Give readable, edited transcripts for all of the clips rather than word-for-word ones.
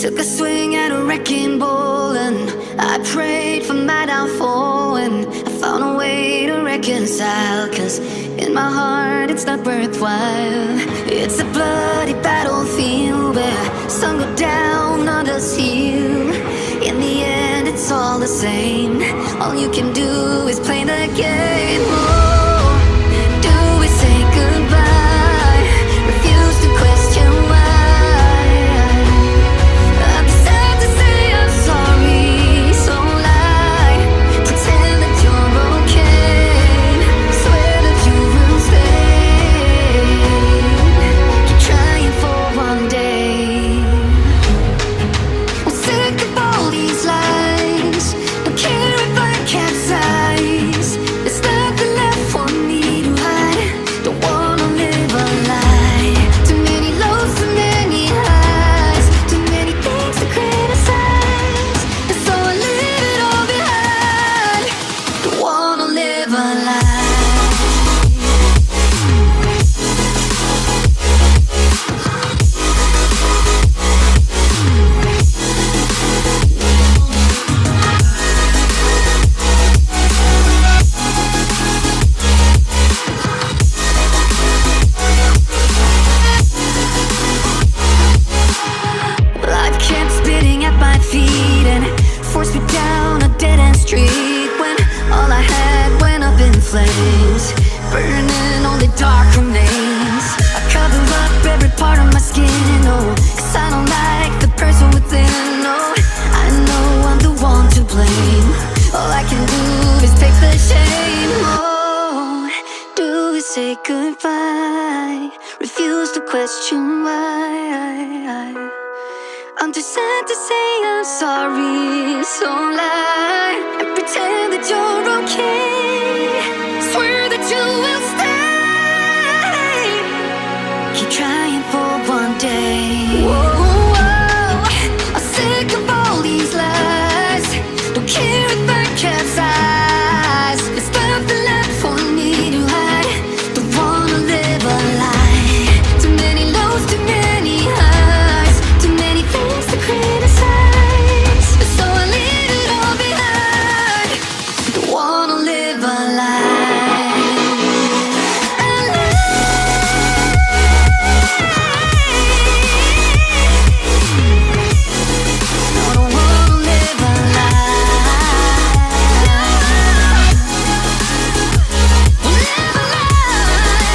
Took a swing at a wrecking ball, and I prayed for my downfall, and I found a way to reconcile, 'cause in my heart it's not worthwhile. It's a bloody battlefield where some go down, others heal. In the end it's all the same. All you can do is play the game. Oh, do we say goodbye? Refuse to question why. I'm sad to say I'm sorry, so lie. Pretend that you're okay. Swear that you will stay. Keep trying for one day. I'm sick of all these lies. Don't care if I capsize. There's nothing left for me to hide. Don't wanna live a lie. Too many lows, too many highs. Too many things to criticize. And so I leave it all behind. Don't wanna live a lie. Life kept spitting at my feet and forced me down a dead-end street, when all I had went up in flames, burning only dark remains. I cover up every part of my skin, oh, 'cause I don't like the person within. Oh, I know I'm the one to blame. All I can do is take the shame. Oh, do we say goodbye? Refuse to question why. I'm too sad to say I'm sorry, so lie and pretend that you're okay. Swear that you will stay. Keep trying for one day. Whoa, whoa. I'm sick of all these lies. Don't care if I capsize. There's nothing left for me to hide. Don't wanna live a lie. Too many lows, too many highs. Too many things to criticize. So I leave it all behind. Don't wanna live a lie. A lie. No, don't wanna live a lie. Live a lie.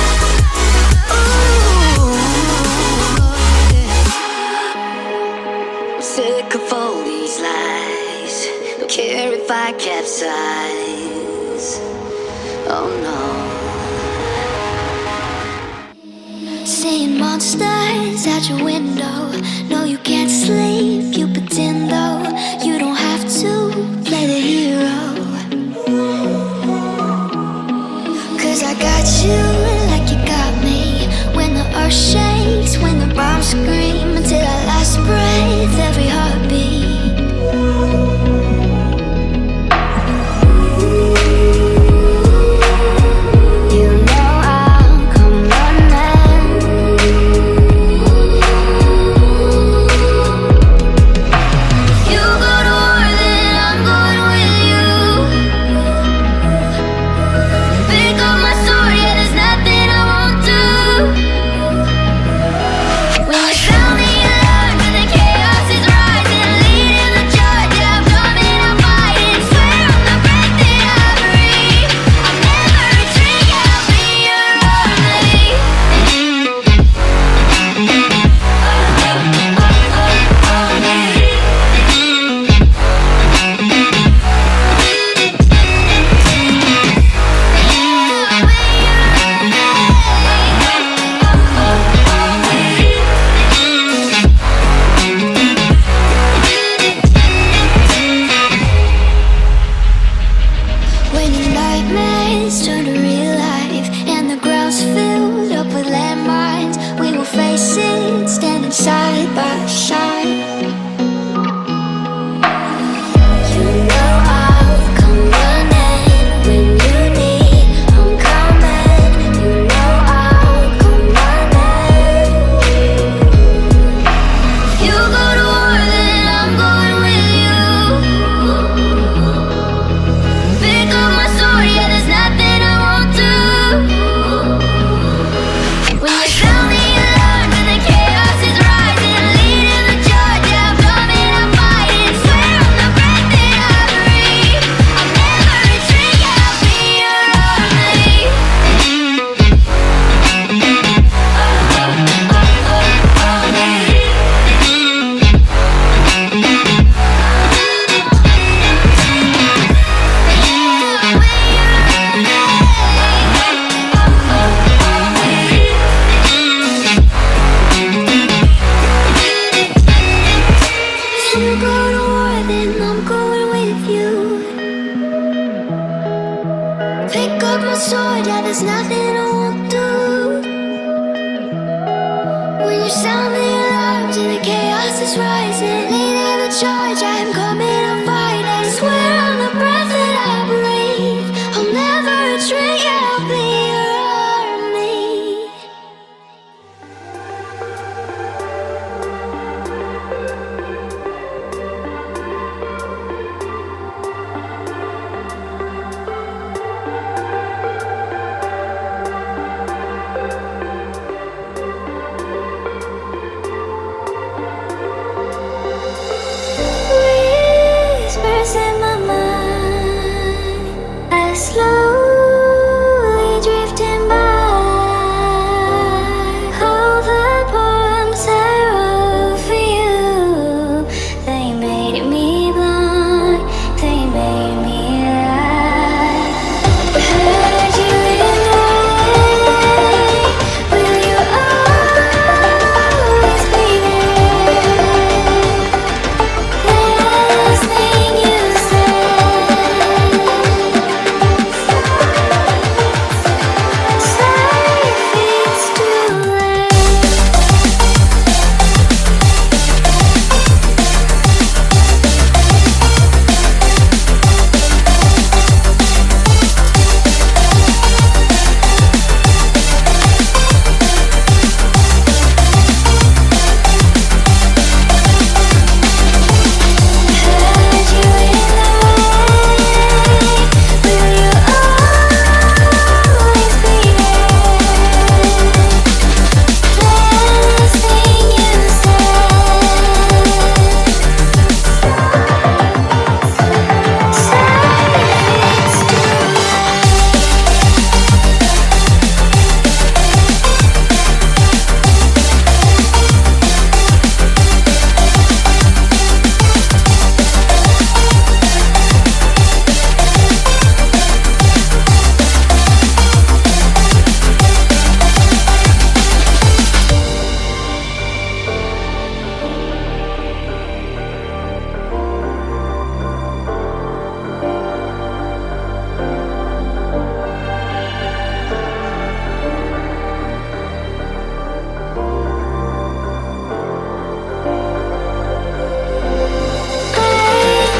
Ooh. I'm sick of all these lies. Don't care if I capsize. Oh no. Seeing monsters at your window. No, you can't sleep, you pretend though. You don't have to play the hero. 'Cause I got you like you got me. When the earth shakes, when the bombs scream, until our last breath, every heartbeat. You know I'll come running. If you go to war, then I'm going with you. Pick up my sword, yeah, there's nothing I won't do. When you found me Yeah, there's nothing I won't do. When you sound the alarms and the chaos is rising, leading the charge, I am coming to fight. I swear on the breath that I breathe, I'll never retreat, I'll be your army. Whispers in my mind, I slowly drifting by. All the poems I wrote for you, they made me blind, they made me lie. Heard you in the rain, will you always be there? Last thing you said, sorry if it's too late. Heard you in the rain, will you always be there? Last thing you said, sorry if it's too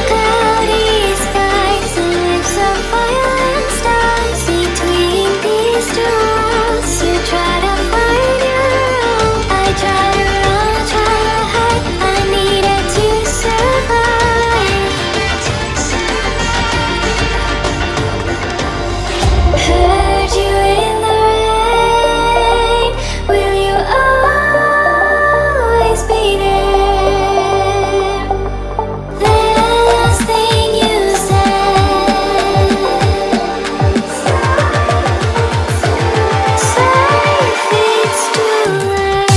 cloudy skies and lips of fire and stars. Between these two worlds, you try to find your own. I try to run, try to hide. I needed to survive. Heard you in the rain, will you always be there? Last thing you said, sorry if it's too late.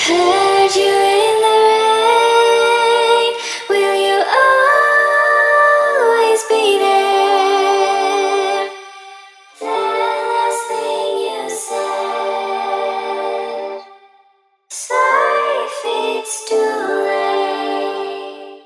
Heard you in the rain, will you always be there? Last thing you said, sorry if it's too late.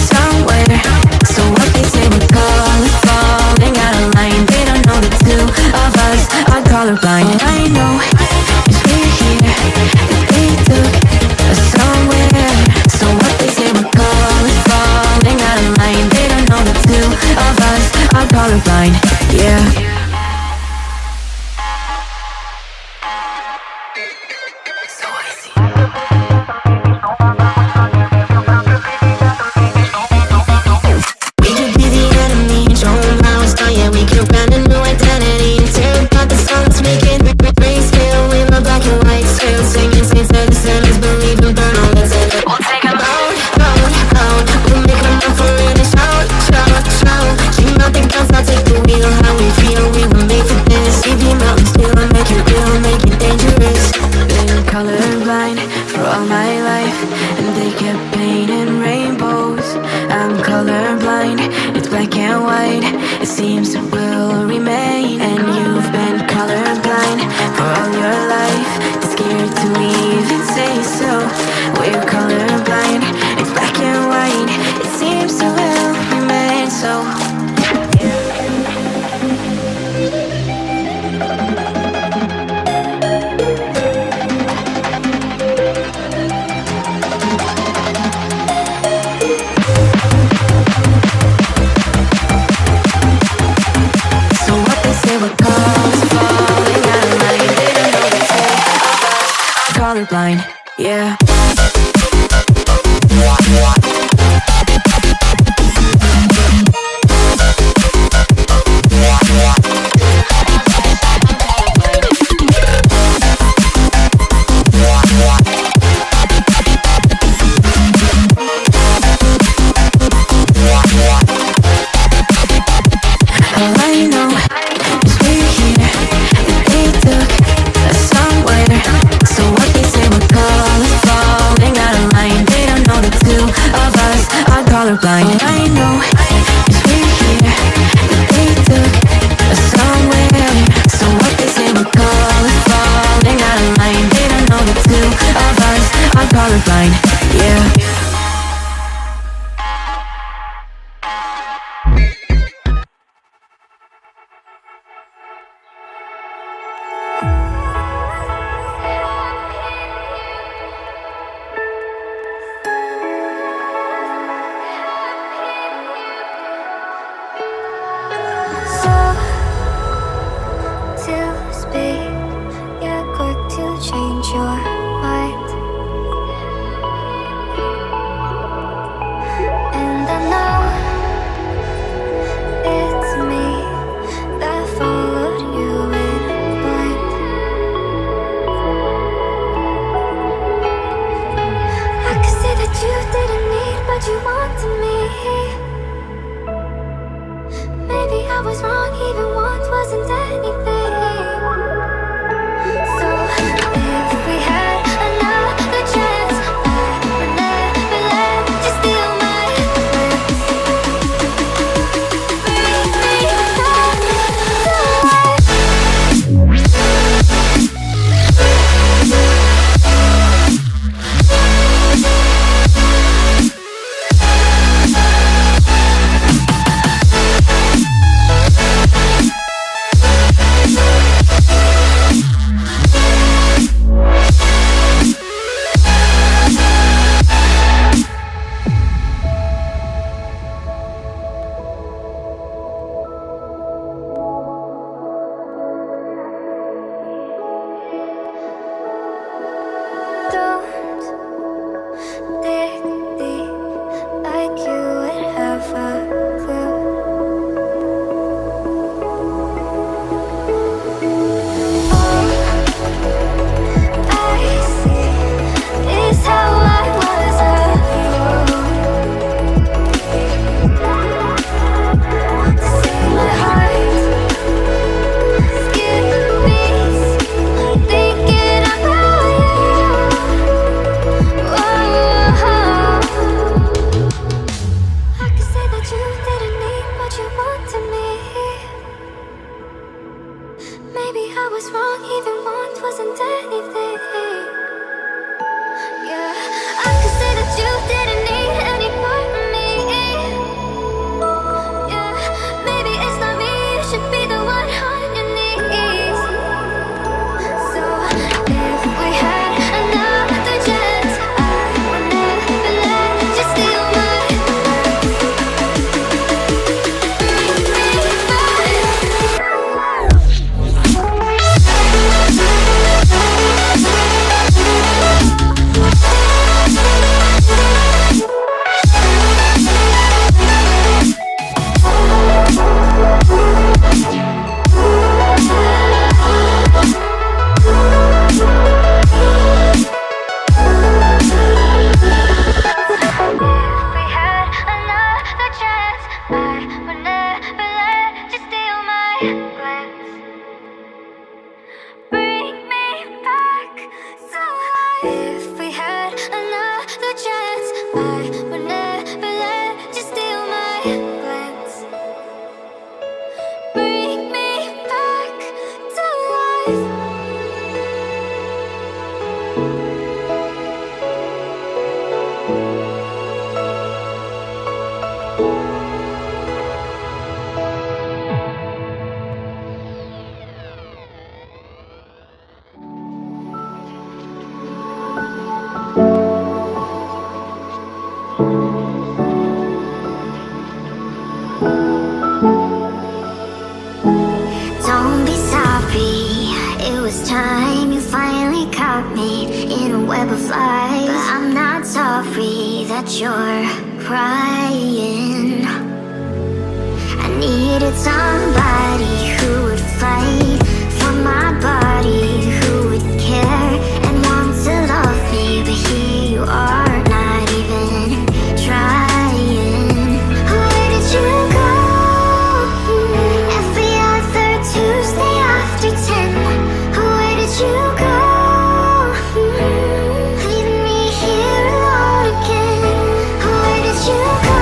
Somewhere, so what they say we're calling, falling out of colorblind, it's black and white. It seems it will remain. And you've been colorblind for all your life, too scared to even say so. We're colorblind, it's black and white. It seems it will remain so. Colorblind, yeah. Colorblind. All I know is we're here, that they took us somewhere. So what they say we're colors falling out of line. They don't know the two of us are colorblind, yeah. silence. Bring me back to life. Don't be sorry, it was time you finally caught me in a web of lies. But I'm not sorry that you're crying. I needed somebody who would fight for my body, who would care and want to love me. But here you are, not even trying. Where did you go? Every other Tuesday after 10. Where did you go? Leaving me here alone again. Where did you go?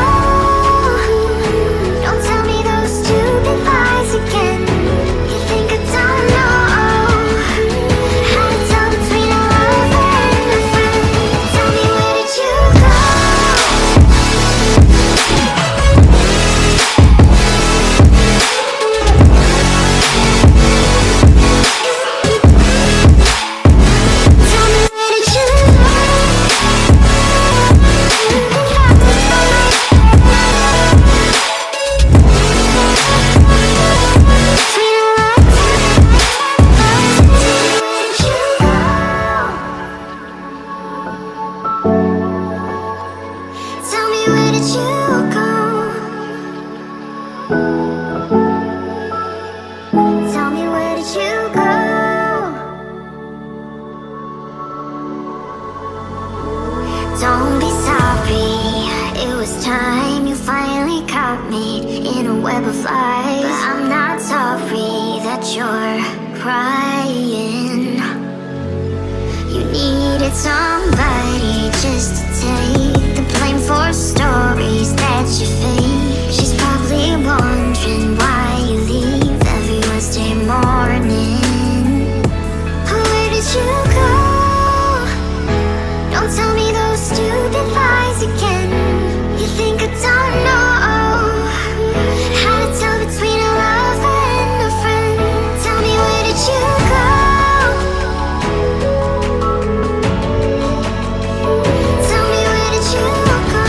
Don't tell me those stupid lies again. You think I don't know how to tell between a lover and a friend. Tell me, where did you go? Tell me, where did you go? Tell me, where did you go? Tell me, where did you go? Don't be sorry, it was time you finally caught me in a web of lies. But I'm not sorry that you're crying. You needed somebody just to take the blame for stories that you fake. She's probably wondering why you leave every Wednesday morning. Where did you go? Don't tell me those stupid lies again. You think I don't know how to tell between a lover and a friend. Tell me, where did you go? Tell me, where did you go?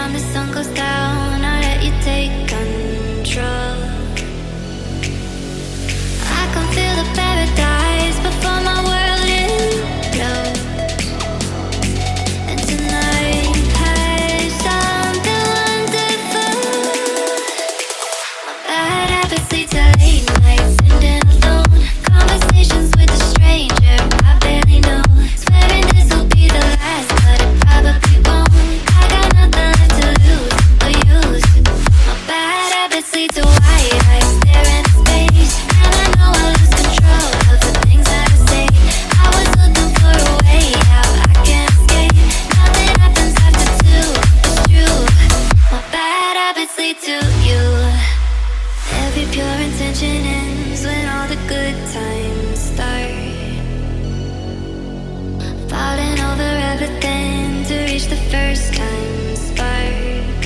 time the sun goes down, I'll let you take control. I can feel the paradise before my world implodes. And tonight has something wonderful. My bad habits lead to late nights, ending alone. Conversations with a stranger I barely know. Swearing this will be the last, but it probably won't. I got nothing left to lose or use. My bad habits lead to white eyes staring at space, and I know I lose control of the things that I say. I was looking for a way out, I can't escape. Nothing happens after two, it's true. My bad habits lead to you. Every pure intention ends when all the good times start. Falling over everything to reach the first time spark.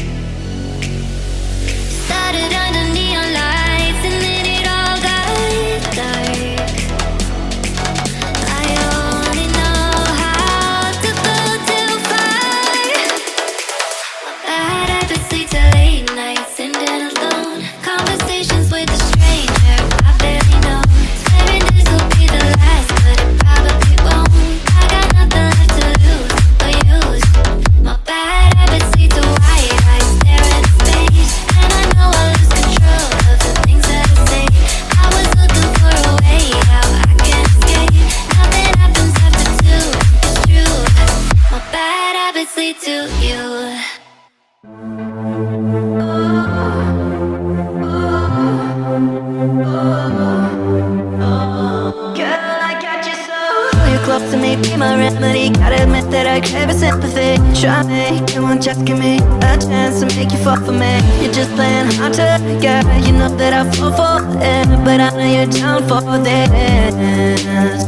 Started under neon lights and then it all got dark. I only know how to go too far. My bad habits lead to late nights, ending alone. Conversations with a stranger I barely know. Swearing this will be the last, but it probably won't. I got nothing left to lose or use. My bad habits lead to white eyes staring at space, and I know I lose control of the things that I say. I was looking for a way out, I can't escape. Nothing happens after two, it's true. My bad habits lead to you. Girl, I got you so. Pull you close to me, be my remedy. Gotta admit that I crave a sympathy. Try me, you won't just give me a chance to make you fall for me. You're just playing hard to get. You know that I fall for it, but I know you're down for this.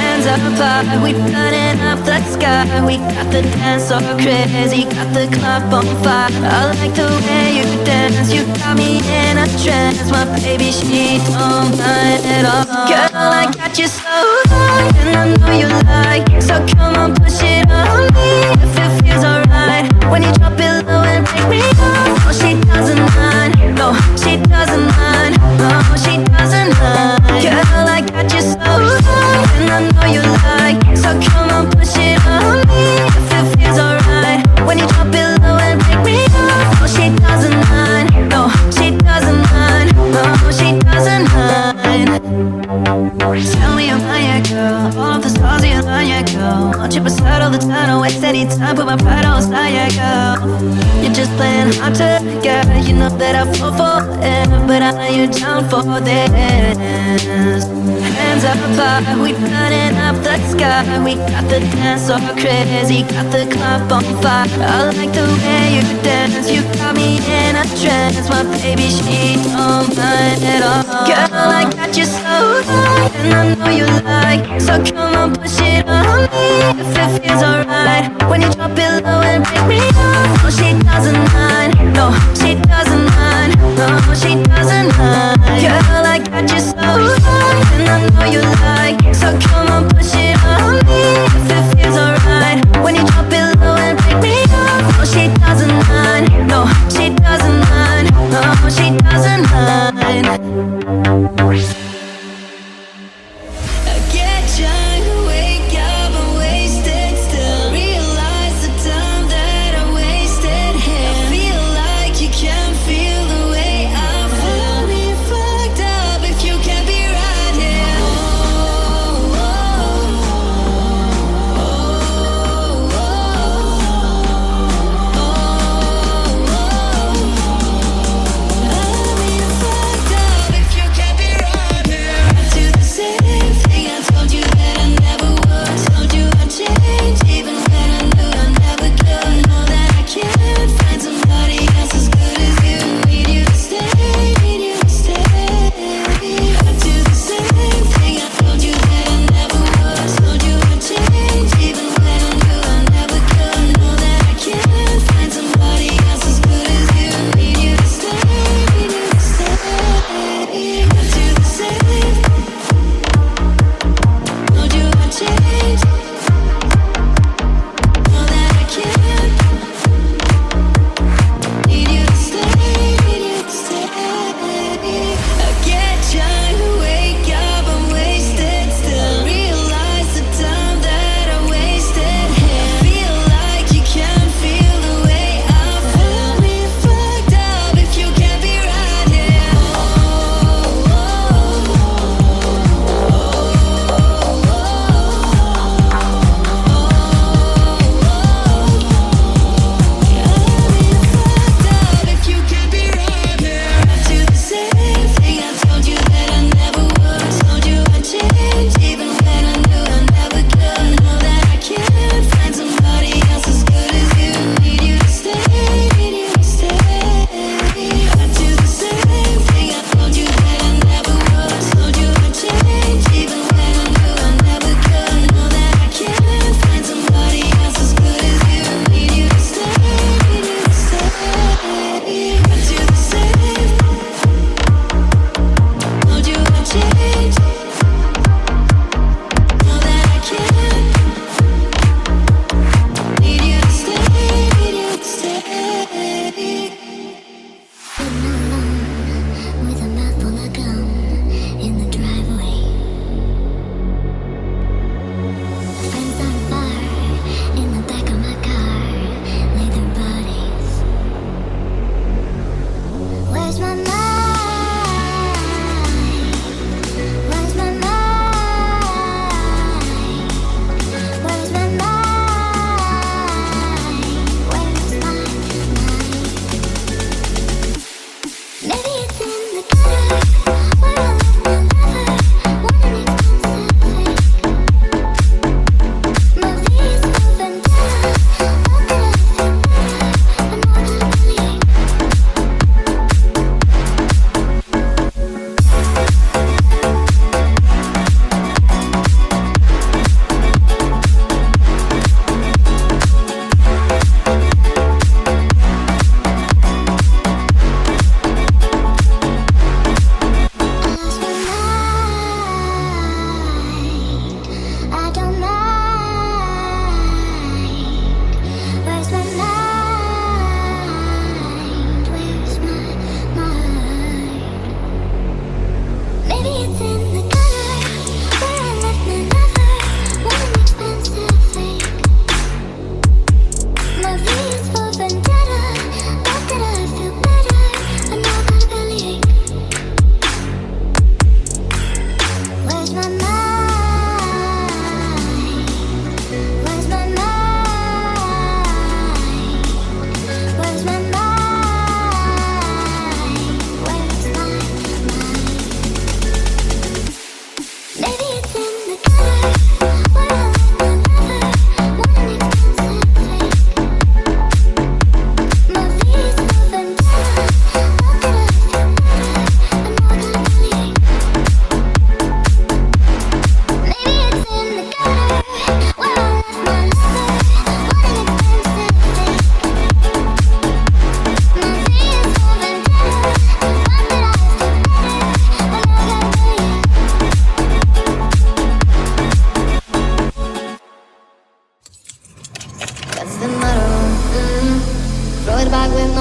Hands up high, we burning up the sky. We got the dance so crazy, got the club on fire. I like the way you dance, you got me in a trance. My baby, she don't mind at all. Girl, I got you so high, and I know you like. So come on, push it on me if it feels alright. When you drop it low and break me off. Oh, she doesn't mind. No, she doesn't mind. Oh, she doesn't mind. Girl, I got you so high, and I know you like. So come on, push it on me if it feels alright. When you drop it low and break me off. Oh, she doesn't mind. No, she doesn't mind. Oh, she doesn't mind. Tell me am I a girl? All of the stars in my girl. Want you beside all the time, don't waste any time. Put my pride on side, yeah, girl. You're just playing hard to get. You know that I fall for it, but I know you're down for this. Hands up high, we burning up the sky. We got the dance so crazy, got the club on fire. I like the way you dance, you got me in a trance. My baby, she don't mind at all. Girl, I got you so high, and I know you like. So come on, push it on me if it feels alright. When you drop it low and break me off. Oh, she doesn't mind. No, she doesn't mind. No, she doesn't mind. Girl, I got you so high, and I know you like. So come on, push it on me if it feels alright. When you drop it low and break me off. Oh, she doesn't mind. No, she doesn't mind. No, she doesn't mind. I get drunk, wake up, I'm wasted still. Realize the time that I wasted here. I feel like you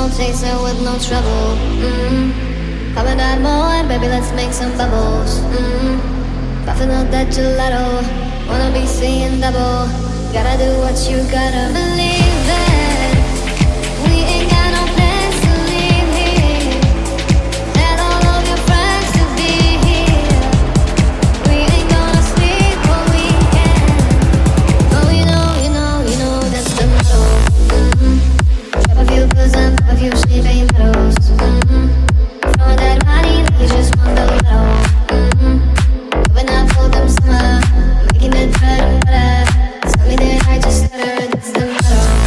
no chaser with no trouble. Popping that more, baby, let's make some bubbles. Puffing out that gelato, wanna be seeing double. Gotta do what you gotta believe that we ain't got no plans to leave here. Tell all of your friends to be here. We ain't gonna sleep all weekend. Oh, you know that's the motto. Drop a few pills and pop a few sleeping pillows. Throw that money like you just won the lotto. Going out for them summer, making it better and better. Tell me that I just stutter, that's the motto.